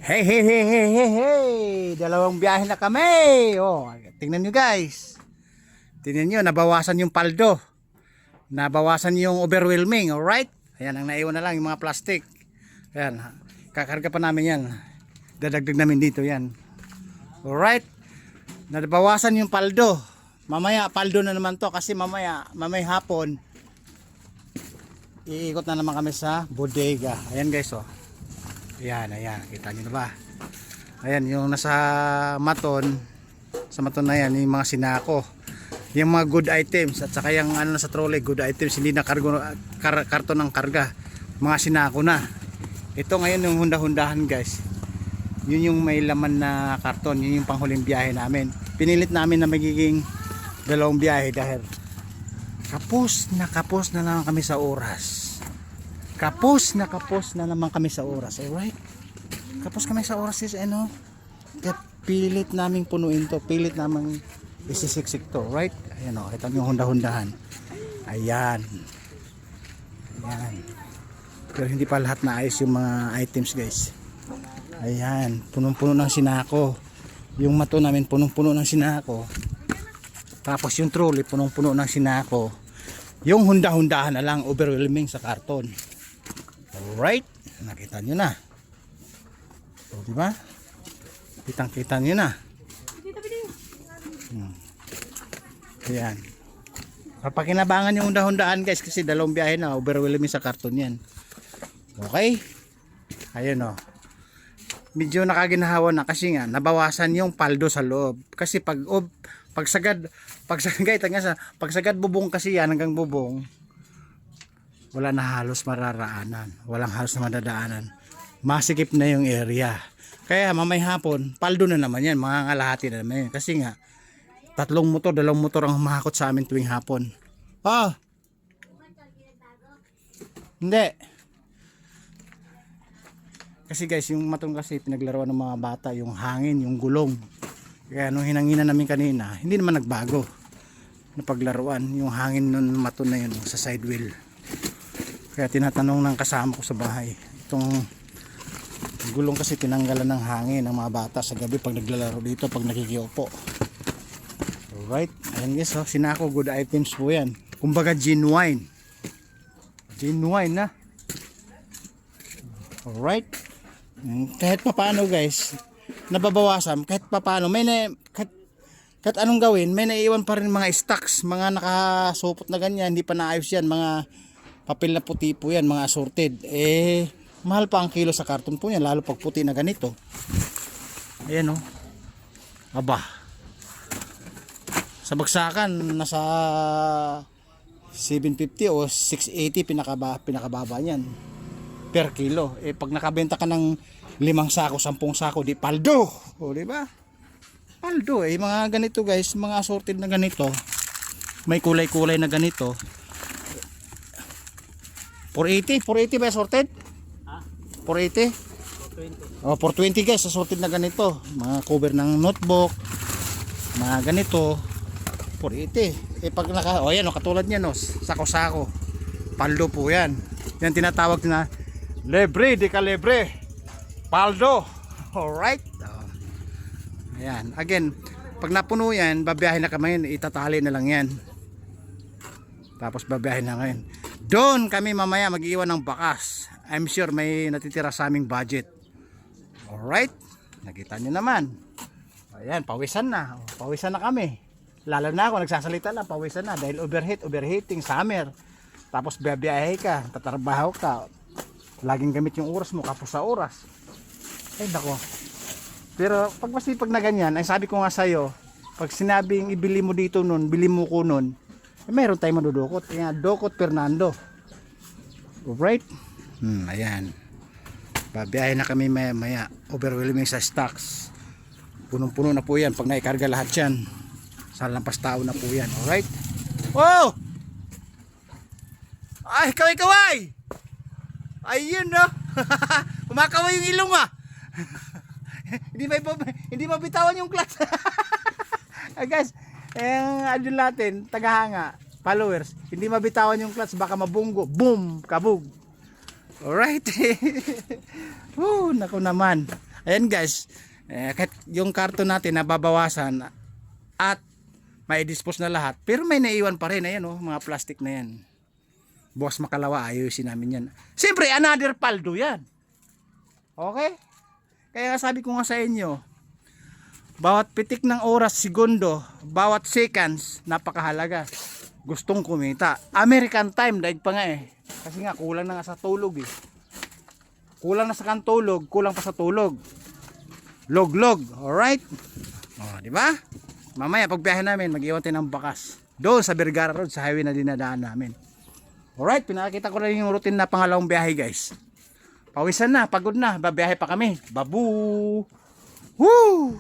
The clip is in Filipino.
Hey, hey, hey, hey, hey, hey. Dalawang biyahe na kami. Oh, tingnan nyo guys. Tingnan nyo, nabawasan yung paldo. Nabawasan yung overwhelming, alright? Ayan, ang naiwan na lang yung mga plastic. Ayan, kakarga pa namin yan. Dadagdag namin dito yan. Alright? Nabawasan yung paldo. Mamaya, paldo na naman to kasi mamaya hapon, iikot na naman kami sa bodega. Ayan guys, oh. Ayan, ayan, kita nyo na ba? Ayan, yung nasa maton, sa maton na yan, yung mga sinako, yung mga good items, at saka yung ano nasa trolley, good items, hindi na karton ng karga, mga sinako na. Ito ngayon yung hunda-hundahan guys, yun yung may laman na karton, yun yung panghuling biyahe namin. Pinilit namin na magiging dalawang biyahe dahil kapos na lang kami sa oras. Kapos na naman kami sa oras, alright? Kapos kami sa oras is ano, kaya pilit naming punuin to, pilit naming isisiksik to, right? Ayan o, ito yung hunda-hundahan. Ayan. Ayan. Pero hindi pa lahat na ayos yung mga items guys. Ayan, punong-puno ng sinako. Yung mato namin punong-puno ng sinako. Tapos yung trolley punong-puno ng sinako. Yung hunda-hundahan na lang overwhelming sa karton. Alright, nakita nyo na. O, diba? Kitang-kita nyo na. Ayan. Papakinabangan yung hunda-hundaan guys kasi dalawang biyahe na, overwhelming sa karton yan. Okay? Ayun o. Medyo nakaginahawa na kasi nga nabawasan yung paldo sa loob. Kasi pagsagad bubong kasi yan hanggang bubong, wala na halos mararaanan, walang halos na madadaanan, masikip na yung area. Kaya mamay hapon paldo na naman yan, mga kalahati na naman yan. Kasi nga dalawang motor ang humahakot sa amin tuwing hapon. Hindi kasi guys, yung matong kasi pinaglaruan ng mga bata, yung hangin, yung gulong. Kaya nung hinanginan namin kanina, hindi naman nagbago na paglaruan yung hangin nun maton na yun sa side wheel. Kaya tinatanong ng kasama ko sa bahay, itong gulong kasi tinanggalan ng hangin ng mga bata sa gabi pag naglalaro dito, pag nakikiupo. Alright, ayan guys, oh, sinako, good items po yan. Kumbaga genuine na. Alright, kahit papaano guys, nababawasan, kahit papaano, kahit anong gawin, may naiiwan pa rin mga stocks, mga nakasupot na ganyan, hindi pa naayos yan, mga papel na puti po yan, mga assorted. Mahal pa ang kilo sa karton po yan, lalo pag puti na ganito. Ayan o. Aba. Sa bagsakan, nasa 750 o 680 pinakababa niyan per kilo. Pag nakabenta ka ng 5 sako, 10 sako, di paldo. O, di ba? Paldo mga ganito guys, mga assorted na ganito. May kulay-kulay na ganito. 480 ba assorted? Ha? 480? 420. Oh, 420 guys, assorted na ganito. Mga cover ng notebook, mga ganito, 480. Pag ayan o, katulad niyan o, sako-sako. Paldo po yan. Yan tinatawag na lebre de calibre. Paldo. Alright. Ayan. Again, pag napuno yan, babiyahin na kami, itatali na lang yan. Tapos babiyahin na ngayon. Doon kami mamaya mag-iwan ng bakas. I'm sure may natitira sa aming budget. Alright. Nakita nyo naman. Ayan, pawisan na. Pawisan na kami. Lalo na ako, nagsasalita lang, pawisan na. Dahil overheating, summer. Tapos babiyahe ka, tatrabaho ka. Laging gamit yung oras mo, kapos sa oras. Ay, dako. Pero pag masipag na ganyan, ay sabi ko nga sa'yo, pag sinabing ibili mo dito nun, bili mo ko nun, mayroon tayong madudukot. Kaya Dokot Fernando. Alright? Ayan. Babiyahe na kami maya. Overwhelming sa stocks. Punong-puno na po yan. Pag naikarga lahat yan, sa lampas tao na po yan. Alright? Wow! Ay, kaway-kaway! Ayun no? Kumakaway yung ilong hindi mabitawan yung clutch. Guys, ano natin, tagahanga, followers, hindi mabitawan yung clutch, baka mabunggo, boom, kabog. Alright. Naku naman. Ayan guys, kahit yung karton natin nababawasan at may dispose na lahat, pero may naiwan pa rin. Ayan oh, mga plastic na yan. Boss Makalawa, ayusin namin yan. Siyempre, another paldo yan. Okay? Kaya sabi ko nga sa inyo, bawat pitik ng oras, segundo, bawat seconds, napakahalaga. Gustong kumita. American time, daig pa nga eh. Kasi nga, kulang na nga sa tulog eh. Kulang na sa kantulog, kulang pa sa tulog. Log-log, alright? O, di ba? Mamaya, pagbiyahe namin, mag-iwan tayo ng bakas. Doon sa Vergara Road, sa highway na dinadaan namin. Alright, pinakita ko na yung routine na pangalawang biyahe guys. Pawisan na, pagod na, babiyahe pa kami. Babu! Woo!